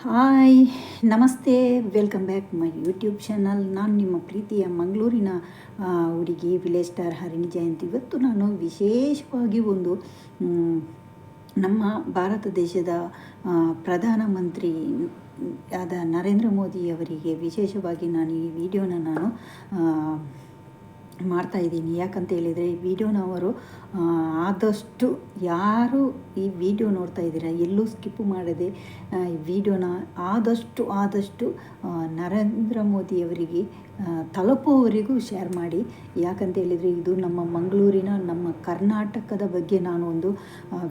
Hi, ನಮಸ್ತೆ, welcome back my YouTube channel. ನಾನು ನಿಮ್ಮ ಪ್ರೀತಿಯ ಮಂಗಳೂರಿನ ಹುಡುಗಿ ವಿಲೇಜ್ ಸ್ಟಾರ್ ಹರಿಣಿ ಜಯಂತಿ. ಇವತ್ತು ನಾನು ವಿಶೇಷವಾಗಿ ಒಂದು ನಮ್ಮ ಭಾರತ ದೇಶದ ಪ್ರಧಾನಮಂತ್ರಿ ಆದ ನರೇಂದ್ರ ಮೋದಿ ಅವರಿಗೆ ವಿಶೇಷವಾಗಿ ನಾನು ಈ ವಿಡಿಯೋನ ಮಾಡ್ತಾಯಿದ್ದೀನಿ. ಯಾಕಂತ ಹೇಳಿದರೆ ಈ ವಿಡಿಯೋನ ಅವರು ಆದಷ್ಟು ಯಾರು ಈ ವಿಡಿಯೋ ನೋಡ್ತಾ ಇದ್ದೀರಾ ಎಲ್ಲೂ ಸ್ಕಿಪ್ ಮಾಡದೆ ಈ ವಿಡಿಯೋನ ಆದಷ್ಟು ನರೇಂದ್ರ ಮೋದಿಯವರಿಗೆ ತಲುಪುವವರೆಗೂ ಶೇರ್ ಮಾಡಿ. ಯಾಕಂತ ಹೇಳಿದರೆ ಇದು ನಮ್ಮ ಮಂಗಳೂರಿನ ನಮ್ಮ ಕರ್ನಾಟಕದ ಬಗ್ಗೆ ನಾನು ಒಂದು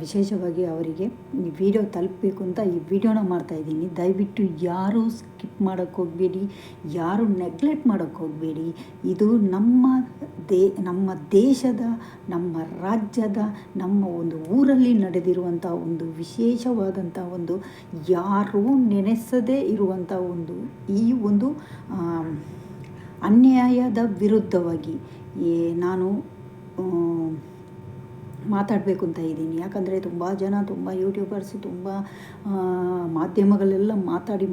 ವಿಶೇಷವಾಗಿ ಅವರಿಗೆ ಈ ವಿಡಿಯೋ ತಲುಪಬೇಕು ಅಂತ ಈ ವಿಡಿಯೋನ ಮಾಡ್ತಾಯಿದ್ದೀನಿ. ದಯವಿಟ್ಟು ಯಾರೂ ಸ್ಕಿಪ್ ಮಾಡೋಕ್ಕೆ ಹೋಗಬೇಡಿ, ಯಾರು ನೆಗ್ಲೆಕ್ಟ್ ಮಾಡೋಕ್ಕೆ ಹೋಗಬೇಡಿ. ಇದು ನಮ್ಮ ದೇಶದ, ನಮ್ಮ ರಾಜ್ಯದ, ನಮ್ಮ ಒಂದು ಊರಲ್ಲಿ ನಡೆದಿರುವಂಥ ಒಂದು ವಿಶೇಷವಾದಂಥ ಒಂದು ಯಾರೂ ನೆನೆಸದೇ ಇರುವಂಥ ಈ ಒಂದು ಅನ್ಯಾಯದ ವಿರುದ್ಧವಾಗಿ ನಾನು ಮಾತಾಡಬೇಕು ಅಂತ ಇದ್ದೀನಿ. ಯಾಕಂದರೆ ತುಂಬ ಜನ, ತುಂಬ ಯೂಟ್ಯೂಬರ್ಸು, ತುಂಬ ಮಾಧ್ಯಮಗಳೆಲ್ಲ ಮಾತಾಡಿ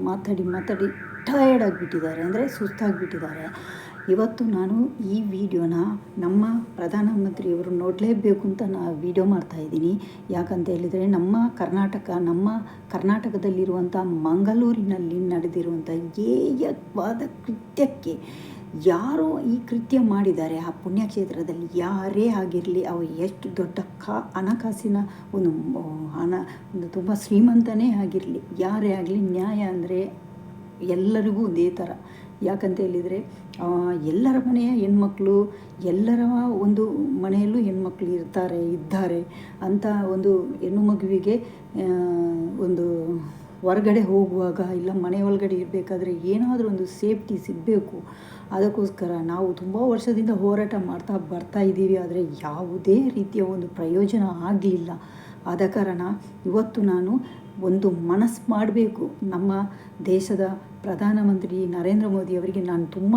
ಟಯರ್ಡ್ ಆಗಿಬಿಟ್ಟಿದ್ದಾರೆ, ಅಂದರೆ ಸುಸ್ತಾಗಿಬಿಟ್ಟಿದ್ದಾರೆ. ಇವತ್ತು ನಾನು ಈ ವಿಡಿಯೋನ ನಮ್ಮ ಪ್ರಧಾನಮಂತ್ರಿಯವರು ನೋಡಲೇಬೇಕು ಅಂತ ವಿಡಿಯೋ ಮಾಡ್ತಾಯಿದ್ದೀನಿ. ಯಾಕಂತ ಹೇಳಿದರೆ ನಮ್ಮ ಕರ್ನಾಟಕದಲ್ಲಿರುವಂಥ ಮಂಗಳೂರಿನಲ್ಲಿ ನಡೆದಿರುವಂಥ ಹೇಯವಾದ ಕೃತ್ಯಕ್ಕೆ ಯಾರೋ ಈ ಕೃತ್ಯ ಮಾಡಿದ್ದಾರೆ ಆ ಪುಣ್ಯಕ್ಷೇತ್ರದಲ್ಲಿ, ಯಾರೇ ಆಗಿರಲಿ, ಅವರು ಎಷ್ಟು ದೊಡ್ಡ ಹಣಕಾಸಿನ ಒಂದು ತುಂಬ ಶ್ರೀಮಂತನೇ ಆಗಿರಲಿ, ಯಾರೇ ಆಗಲಿ, ನ್ಯಾಯ ಅಂದರೆ ಎಲ್ಲರಿಗೂ ಒಂದೇ ಥರ. ಯಾಕಂತ ಹೇಳಿದರೆ ಎಲ್ಲರ ಮನೆಯ ಹೆಣ್ಮಕ್ಳು, ಎಲ್ಲರ ಒಂದು ಮನೆಯಲ್ಲೂ ಹೆಣ್ಮಕ್ಳು ಇದ್ದಾರೆ ಅಂತ ಒಂದು ಹೆಣ್ಣು ಮಗುವಿಗೆ ಒಂದು ಹೊರಗಡೆ ಹೋಗುವಾಗ ಇಲ್ಲ ಮನೆ ಒಳಗಡೆ ಇರಬೇಕಾದ್ರೆ ಏನಾದರೂ ಒಂದು ಸೇಫ್ಟಿ ಸಿಗಬೇಕು. ಅದಕ್ಕೋಸ್ಕರ ನಾವು ತುಂಬ ವರ್ಷದಿಂದ ಹೋರಾಟ ಬರ್ತಾ ಇದ್ದೀವಿ. ಆದರೆ ಯಾವುದೇ ರೀತಿಯ ಒಂದು ಪ್ರಯೋಜನ ಆಗಲಿಲ್ಲ. ಆದ ಕಾರಣ ಇವತ್ತು ನಾನು ಒಂದು ಮನಸ್ಸು ಮಾಡಬೇಕು. ನಮ್ಮ ದೇಶದ ಪ್ರಧಾನಮಂತ್ರಿ ನರೇಂದ್ರ ಮೋದಿ ಅವರಿಗೆ ನಾನು ತುಂಬ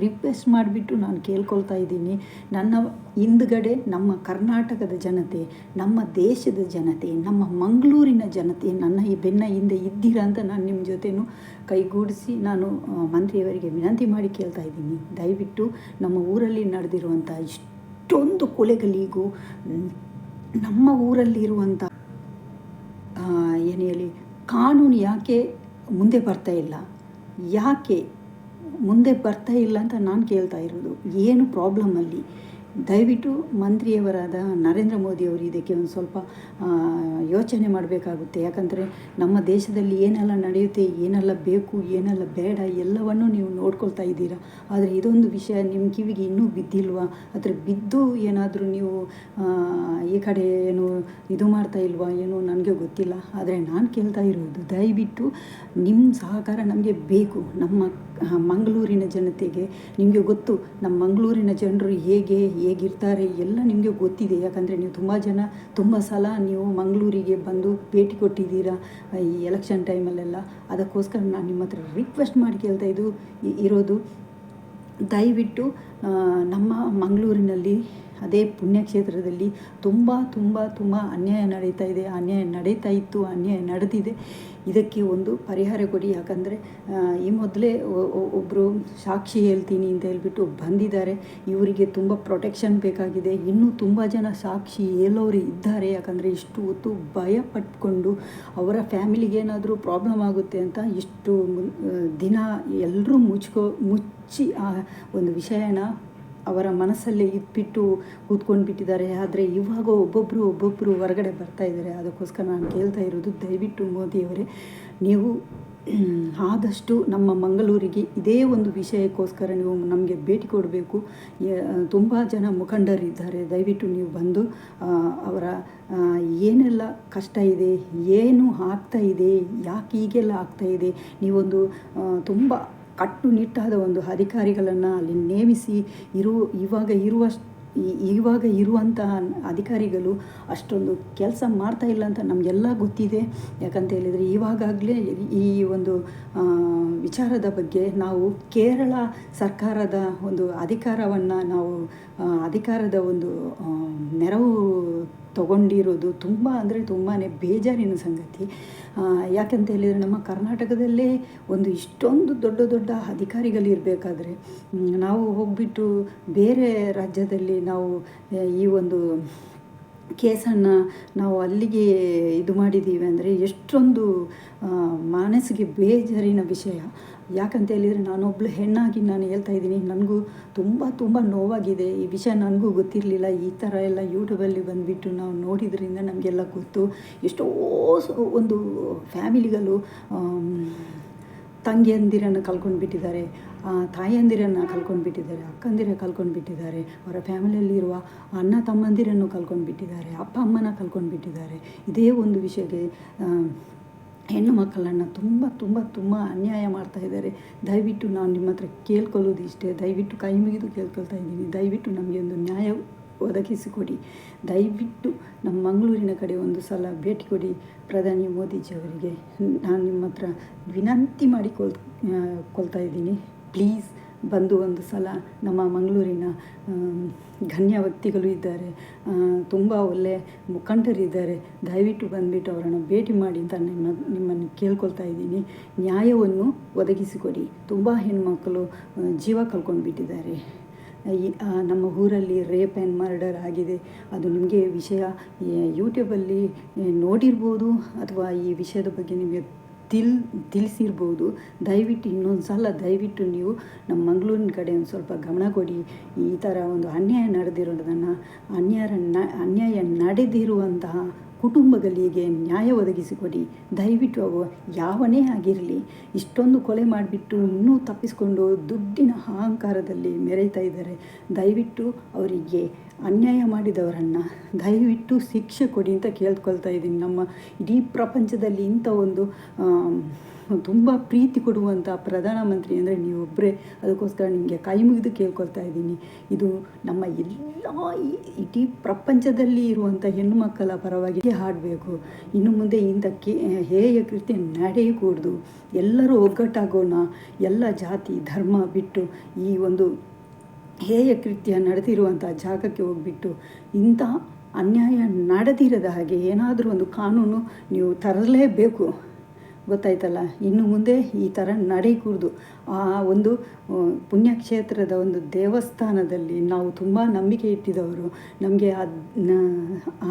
ರಿಕ್ವೆಸ್ಟ್ ಮಾಡಿಬಿಟ್ಟು ನಾನು ಕೇಳ್ಕೊಳ್ತಾ ಇದ್ದೀನಿ. ನನ್ನ ಹಿಂದ್ಗಡೆ ನಮ್ಮ ಕರ್ನಾಟಕದ ಜನತೆ, ನಮ್ಮ ದೇಶದ ಜನತೆ, ನಮ್ಮ ಮಂಗಳೂರಿನ ಜನತೆ ನನ್ನ ಈ ಬೆನ್ನ ಹಿಂದೆ ಇದ್ದೀರಾ ಅಂತ ನಾನು ನಿಮ್ಮ ಜೊತೆನೂ ಕೈಗೂಡಿಸಿ ನಾನು ಮಂತ್ರಿಯವರಿಗೆ ವಿನಂತಿ ಮಾಡಿ ಕೇಳ್ತಾ ಇದ್ದೀನಿ. ದಯವಿಟ್ಟು ನಮ್ಮ ಊರಲ್ಲಿ ನಡೆದಿರುವಂಥ ಇಷ್ಟೊಂದು ಕೊಲೆಗಳಿಗೂ ನಮ್ಮ ಊರಲ್ಲಿರುವಂಥ ಏನು ಹೇಳಿ ಕಾನೂನು ಯಾಕೆ ಮುಂದೆ ಬರ್ತಾ ಇಲ್ಲ ಅಂತ ನಾನು ಕೇಳ್ತಾ ಇರೋದು. ಏನು ಪ್ರಾಬ್ಲಮಲ್ಲಿ ದಯವಿಟ್ಟು ಮಂತ್ರಿಯವರಾದ ನರೇಂದ್ರ ಮೋದಿಯವರು ಇದಕ್ಕೆ ಒಂದು ಸ್ವಲ್ಪ ಯೋಚನೆ ಮಾಡಬೇಕಾಗುತ್ತೆ. ಯಾಕಂದರೆ ನಮ್ಮ ದೇಶದಲ್ಲಿ ಏನೆಲ್ಲ ನಡೆಯುತ್ತೆ, ಏನೆಲ್ಲ ಬೇಕು, ಏನೆಲ್ಲ ಬೇಡ ಎಲ್ಲವನ್ನೂ ನೀವು ನೋಡ್ಕೊಳ್ತಾ ಇದ್ದೀರಾ. ಆದರೆ ಇದೊಂದು ವಿಷಯ ನಿಮ್ಮ ಕಿವಿಗೆ ಇನ್ನೂ ಬಿದ್ದಿಲ್ವಾ? ಆದರೆ ಬಿದ್ದು ಏನಾದರೂ ನೀವು ಈ ಕಡೆ ಏನು ಇದು ಮಾಡ್ತಾ ಇಲ್ವಾ ಏನೋ ನನಗೆ ಗೊತ್ತಿಲ್ಲ. ಆದರೆ ನಾನು ಕೇಳ್ತಾ ಇರೋದು, ದಯವಿಟ್ಟು ನಿಮ್ಮ ಸಹಕಾರ ನಮಗೆ ಬೇಕು. ನಮ್ಮ ಮಂಗಳೂರಿನ ಜನತೆಗೆ ನಿಮಗೆ ಗೊತ್ತು, ನಮ್ಮ ಮಂಗಳೂರಿನ ಜನರು ಹೇಗಿರ್ತಾರೆ ಎಲ್ಲ ನಿಮಗೆ ಗೊತ್ತಿದೆ. ಯಾಕಂದರೆ ನೀವು ತುಂಬ ಸಲ ನೀವು ಮಂಗಳೂರಿಗೆ ಬಂದು ಭೇಟಿ ಕೊಟ್ಟಿದ್ದೀರಾ ಈ ಎಲೆಕ್ಷನ್ ಟೈಮಲ್ಲೆಲ್ಲ. ಅದಕ್ಕೋಸ್ಕರ ನಾನು ನಿಮ್ಮ ಹತ್ರ ರಿಕ್ವೆಸ್ಟ್ ಮಾಡಿ ಕೇಳ್ತಾ ಇರೋದು, ದಯವಿಟ್ಟು ನಮ್ಮ ಮಂಗಳೂರಿನಲ್ಲಿ ಅದೇ ಪುಣ್ಯಕ್ಷೇತ್ರದಲ್ಲಿ ತುಂಬ ಅನ್ಯಾಯ ನಡೀತಾ ಇತ್ತು, ಅನ್ಯಾಯ ನಡೆದಿದೆ. ಇದಕ್ಕೆ ಒಂದು ಪರಿಹಾರ ಕೊಡಿ. ಯಾಕಂದರೆ ಈ ಮೊದಲೇ ಒಬ್ಬರು ಸಾಕ್ಷಿ ಹೇಳ್ತೀನಿ ಅಂತ ಹೇಳ್ಬಿಟ್ಟು ಬಂದಿದ್ದಾರೆ. ಇವರಿಗೆ ತುಂಬ ಪ್ರೊಟೆಕ್ಷನ್ ಬೇಕಾಗಿದೆ. ಇನ್ನೂ ತುಂಬ ಜನ ಸಾಕ್ಷಿ ಹೇಳೋರು ಇದ್ದಾರೆ. ಯಾಕಂದರೆ ಇಷ್ಟು ಹೊತ್ತು ಭಯ ಪಟ್ಕೊಂಡು ಅವರ ಫ್ಯಾಮಿಲಿಗೆ ಏನಾದರೂ ಪ್ರಾಬ್ಲಮ್ ಆಗುತ್ತೆ ಅಂತ ಇಷ್ಟು ದಿನ ಎಲ್ಲರೂ ಮುಚ್ಚಿ ಆ ಒಂದು ವಿಷಯನ ಅವರ ಮನಸ್ಸಲ್ಲೇ ಇಟ್ಬಿಟ್ಟು ಕೂತ್ಕೊಂಡು ಬಿಟ್ಟಿದ್ದಾರೆ. ಆದರೆ ಇವಾಗ ಒಬ್ಬೊಬ್ಬರು ಹೊರಗಡೆ ಬರ್ತಾ ಇದ್ದಾರೆ. ಅದಕ್ಕೋಸ್ಕರ ನಾನು ಕೇಳ್ತಾ ಇರೋದು, ದಯವಿಟ್ಟು ಮೋದಿಯವರೇ, ನೀವು ಆದಷ್ಟು ನಮ್ಮ ಮಂಗಳೂರಿಗೆ ಇದೇ ಒಂದು ವಿಷಯಕ್ಕೋಸ್ಕರ ನೀವು ನಮಗೆ ಭೇಟಿ ಕೊಡಬೇಕು. ತುಂಬ ಜನ ಮುಖಂಡರಿದ್ದಾರೆ. ದಯವಿಟ್ಟು ನೀವು ಬಂದು ಅವರ ಏನೆಲ್ಲ ಕಷ್ಟ ಇದೆ, ಏನು ಆಗ್ತಾ ಇದೆ, ಯಾಕೆ ಹೀಗೆಲ್ಲ ಆಗ್ತಾಯಿದೆ, ನೀವೊಂದು ತುಂಬ ಕಟ್ಟುನಿಟ್ಟಾದ ಒಂದು ಅಧಿಕಾರಿಗಳನ್ನು ಅಲ್ಲಿ ನೇಮಿಸಿ ಇವಾಗ ಇರುವಂತಹ ಅಧಿಕಾರಿಗಳು ಅಷ್ಟೊಂದು ಕೆಲಸ ಮಾಡ್ತಾ ಇಲ್ಲ ಅಂತ ನಮಗೆಲ್ಲ ಗೊತ್ತಿದೆ. ಯಾಕಂತ ಹೇಳಿದರೆ ಇವಾಗಲೇ ಈ ಒಂದು ವಿಚಾರದ ಬಗ್ಗೆ ನಾವು ಕೇರಳ ಸರ್ಕಾರದ ಒಂದು ಅಧಿಕಾರದ ಒಂದು ನೆರವು ತಗೊಂಡಿರೋದು ತುಂಬ ಅಂದರೆ ತುಂಬಾ ಬೇಜಾರಿನ ಸಂಗತಿ. ಯಾಕಂತ ಹೇಳಿದರೆ ನಮ್ಮ ಕರ್ನಾಟಕದಲ್ಲೇ ಒಂದು ಇಷ್ಟೊಂದು ದೊಡ್ಡ ದೊಡ್ಡ ಅಧಿಕಾರಿಗಳಿರಬೇಕಾದ್ರೆ ನಾವು ಹೋಗ್ಬಿಟ್ಟು ಬೇರೆ ರಾಜ್ಯದಲ್ಲಿ ನಾವು ಈ ಒಂದು ಕೇಸನ್ನು ನಾವು ಅಲ್ಲಿಗೆ ಇದು ಮಾಡಿದ್ದೀವಿ ಅಂದರೆ ಎಷ್ಟೊಂದು ಮನಸ್ಸಿಗೆ ಬೇಜಾರಿನ ವಿಷಯ. ಯಾಕಂತ ಹೇಳಿದರೆ ನಾನೊಬ್ಬಳು ಹೆಣ್ಣಾಗಿ ನಾನು ಹೇಳ್ತಾ ಇದ್ದೀನಿ, ನನಗೂ ತುಂಬ ತುಂಬ ನೋವಾಗಿದೆ. ಈ ವಿಷಯ ನನಗೂ ಗೊತ್ತಿರಲಿಲ್ಲ. ಈ ಥರ ಎಲ್ಲ ಯೂಟ್ಯೂಬಲ್ಲಿ ಬಂದುಬಿಟ್ಟು ನಾವು ನೋಡಿದ್ರಿಂದ ನಮಗೆಲ್ಲ ಗೊತ್ತು. ಎಷ್ಟೋ ಒಂದು ಫ್ಯಾಮಿಲಿಗಳು ತಂಗಿಯಂದಿರನ್ನು ಕಳ್ಕೊಂಡ್ಬಿಟ್ಟಿದ್ದಾರೆ, ತಾಯಂದಿರನ್ನು ಕಳ್ಕೊಂಡ್ಬಿಟ್ಟಿದ್ದಾರೆ, ಅಕ್ಕಂದಿರ ಕಳ್ಕೊಂಡ್ಬಿಟ್ಟಿದ್ದಾರೆ, ಅವರ ಫ್ಯಾಮಿಲಿಯಲ್ಲಿರುವ ಅಣ್ಣ ತಮ್ಮಂದಿರನ್ನು ಕಳ್ಕೊಂಡ್ಬಿಟ್ಟಿದ್ದಾರೆ, ಅಪ್ಪ ಅಮ್ಮನ ಕಳ್ಕೊಂಡ್ಬಿಟ್ಟಿದ್ದಾರೆ. ಇದೇ ಒಂದು ವಿಷಯಕ್ಕೆ ಹೆಣ್ಣು ಮಕ್ಕಳನ್ನು ತುಂಬ ತುಂಬ ತುಂಬ ಅನ್ಯಾಯ ಮಾಡ್ತಾಯಿದ್ದಾರೆ. ದಯವಿಟ್ಟು ನಾನು ನಿಮ್ಮ ಹತ್ರ ಕೇಳ್ಕೊಳ್ಳೋದು ಇಷ್ಟೇ, ದಯವಿಟ್ಟು ಕೈ ಮುಗಿದು ಕೇಳ್ಕೊಳ್ತಾ ಇದ್ದೀನಿ, ದಯವಿಟ್ಟು ನಮಗೆ ಒಂದು ನ್ಯಾಯ ಒದಗಿಸಿಕೊಡಿ. ದಯವಿಟ್ಟು ನಮ್ಮ ಮಂಗಳೂರಿನ ಕಡೆ ಒಂದು ಸಲ ಭೇಟಿ ಕೊಡಿ ಪ್ರಧಾನಿ ಮೋದಿಜಿಯವರಿಗೆ. ನಾನು ನಿಮ್ಮ ಹತ್ರ ವಿನಂತಿ ಕೊಳ್ತಾ ಇದ್ದೀನಿ. ಪ್ಲೀಸ್ ಬಂದು ಒಂದು ಸಲ ನಮ್ಮ ಮಂಗಳೂರಿನ ಗಣ್ಯ ವ್ಯಕ್ತಿಗಳು ಇದ್ದಾರೆ, ತುಂಬ ಒಳ್ಳೆಯ ಮುಖಂಡರಿದ್ದಾರೆ, ದಯವಿಟ್ಟು ಬಂದುಬಿಟ್ಟು ಅವರನ್ನು ಭೇಟಿ ಮಾಡಿ ಅಂತ ನಿಮ್ಮನ್ನು ಕೇಳ್ಕೊಳ್ತಾ ಇದ್ದೀನಿ. ನ್ಯಾಯವನ್ನು ಒದಗಿಸಿಕೊಡಿ. ತುಂಬ ಹೆಣ್ಮಕ್ಕಳು ಜೀವ ಕಳ್ಕೊಂಡ್ಬಿಟ್ಟಿದ್ದಾರೆ. ನಮ್ಮ ಊರಲ್ಲಿ ರೇಪ್ ಆ್ಯಂಡ್ ಮರ್ಡರ್ ಆಗಿದೆ. ಅದು ನಿಮಗೆ ವಿಷಯ ಯೂಟ್ಯೂಬಲ್ಲಿ ನೋಡಿರ್ಬೋದು ಅಥವಾ ಈ ವಿಷಯದ ಬಗ್ಗೆ ನಿಮಗೆ ತಿಳಿಸಿರ್ಬೋದು. ದಯವಿಟ್ಟು ಇನ್ನೊಂದು ಸಲ ದಯವಿಟ್ಟು ನೀವು ನಮ್ಮ ಮಂಗಳೂರಿನ ಕಡೆ ಒಂದು ಸ್ವಲ್ಪ ಗಮನ ಕೊಡಿ. ಈ ಥರ ಒಂದು ಅನ್ಯಾಯ ನಡೆದಿರೋದನ್ನು ಅನ್ಯಾಯ ನಡೆದಿರುವಂತಹ ಕುಟುಂಬಗಳಿಗೆ ನ್ಯಾಯ ಒದಗಿಸಿಕೊಡಿ. ದಯವಿಟ್ಟು ಅವು ಯಾವನೇ ಆಗಿರಲಿ, ಇಷ್ಟೊಂದು ಕೊಲೆ ಮಾಡಿಬಿಟ್ಟು ಇನ್ನೂ ತಪ್ಪಿಸ್ಕೊಂಡು ದುಡ್ಡಿನ ಅಹಂಕಾರದಲ್ಲಿ ಮೆರೀತಾ ಇದ್ದಾರೆ. ದಯವಿಟ್ಟು ಅವರಿಗೆ ಅನ್ಯಾಯ ಮಾಡಿದವರನ್ನು ದಯವಿಟ್ಟು ಶಿಕ್ಷೆ ಕೊಡಿ ಅಂತ ಕೇಳ್ಕೊಳ್ತಾ ಇದ್ದೀನಿ. ನಮ್ಮ ಇಡೀ ಪ್ರಪಂಚದಲ್ಲಿ ಇಂಥ ಒಂದು ತುಂಬ ಪ್ರೀತಿ ಕೊಡುವಂಥ ಪ್ರಧಾನಮಂತ್ರಿ ಅಂದರೆ ನೀವೊಬ್ಬರೇ. ಅದಕ್ಕೋಸ್ಕರ ನಿಮಗೆ ಕೈ ಮುಗಿದು ಕೇಳ್ಕೊಳ್ತಾ ಇದ್ದೀನಿ. ಇದು ನಮ್ಮ ಎಲ್ಲ ಇಡೀ ಪ್ರಪಂಚದಲ್ಲಿ ಇರುವಂಥ ಹೆಣ್ಣುಮಕ್ಕಳ ಪರವಾಗಿ ಹಾಡಬೇಕು. ಇನ್ನು ಮುಂದೆ ಇಂಥ ಹೇಯ ಕೃತ್ಯ ನಡೆಯಕೂಡ್ದು. ಎಲ್ಲರೂ ಒಗ್ಗಟ್ಟಾಗೋಣ. ಎಲ್ಲ ಜಾತಿ ಧರ್ಮ ಬಿಟ್ಟು ಈ ಒಂದು ಹೇಯ ಕೃತ್ಯ ನಡೆದಿರುವಂಥ ಜಾಗಕ್ಕೆ ಹೋಗ್ಬಿಟ್ಟು ಇಂಥ ಅನ್ಯಾಯ ನಡೆದಿರದ ಹಾಗೆ ಏನಾದರೂ ಒಂದು ಕಾನೂನು ನೀವು ತರಲೇಬೇಕು. ಗೊತ್ತಾಯ್ತಲ್ಲ? ಇನ್ನು ಮುಂದೆ ಈ ಥರ ನಡೆಯಕೂಡ್ದು. ಆ ಒಂದು ಪುಣ್ಯಕ್ಷೇತ್ರದ ಒಂದು ದೇವಸ್ಥಾನದಲ್ಲಿ ನಾವು ತುಂಬ ನಂಬಿಕೆ ಇಟ್ಟಿದ್ದವರು. ನಮಗೆ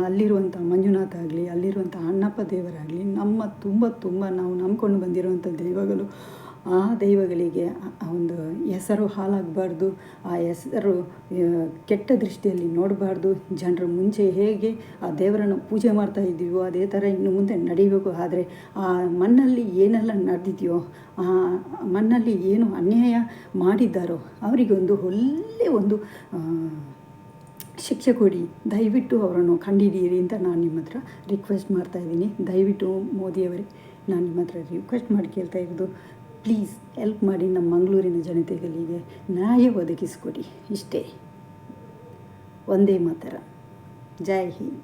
ಅಲ್ಲಿರುವಂಥ ಮಂಜುನಾಥ ಆಗಲಿ, ಅಲ್ಲಿರುವಂಥ ಅಣ್ಣಪ್ಪ ದೇವರಾಗಲಿ, ನಮ್ಮ ತುಂಬ ನಾವು ನಂಬ್ಕೊಂಡು ಬಂದಿರುವಂಥ ದೈವಗಳು. ಆ ದೈವಗಳಿಗೆ ಒಂದು ಹೆಸರು ಹಾಳಾಗಬಾರ್ದು, ಆ ಹೆಸರು ಕೆಟ್ಟ ದೃಷ್ಟಿಯಲ್ಲಿ ನೋಡಬಾರ್ದು. ಜನರು ಮುಂಚೆ ಹೇಗೆ ಆ ದೇವರನ್ನು ಪೂಜೆ ಮಾಡ್ತಾ ಇದ್ದೀವೋ ಅದೇ ಥರ ಇನ್ನು ಮುಂದೆ ನಡೀಬೇಕು. ಆದರೆ ಆ ಮಣ್ಣಲ್ಲಿ ಏನೆಲ್ಲ ನಡೆದಿದೆಯೋ, ಆ ಮಣ್ಣಲ್ಲಿ ಏನು ಅನ್ಯಾಯ ಮಾಡಿದ್ದಾರೋ ಅವರಿಗೊಂದು ಒಳ್ಳೆಯ ಒಂದು ಶಿಕ್ಷೆ ಕೊಡಿ. ದಯವಿಟ್ಟು ಅವರನ್ನು ಕಂಡುಹಿಡಿಯಿರಿ ಅಂತ ನಾನು ನಿಮ್ಮ ಹತ್ರ ರಿಕ್ವೆಸ್ಟ್ ಮಾಡ್ತಾಯಿದ್ದೀನಿ. ದಯವಿಟ್ಟು ಮೋದಿಯವರೇ, ನಾನು ನಿಮ್ಮ ಹತ್ರ ರಿಕ್ವೆಸ್ಟ್ ಮಾಡಿ ಕೇಳ್ತಾ ಇರೋದು, ಪ್ಲೀಸ್ ಹೆಲ್ಪ್ ಮಾಡಿ. ನಮ್ಮ ಮಂಗಳೂರಿನ ಜನತೆಗಳಿಗೆ ನ್ಯಾಯ ಒದಗಿಸಿಕೊಡಿ. ಇಷ್ಟೇ. ಒಂದೇ ಮಾತರ. ಜೈ ಹಿಂದ್.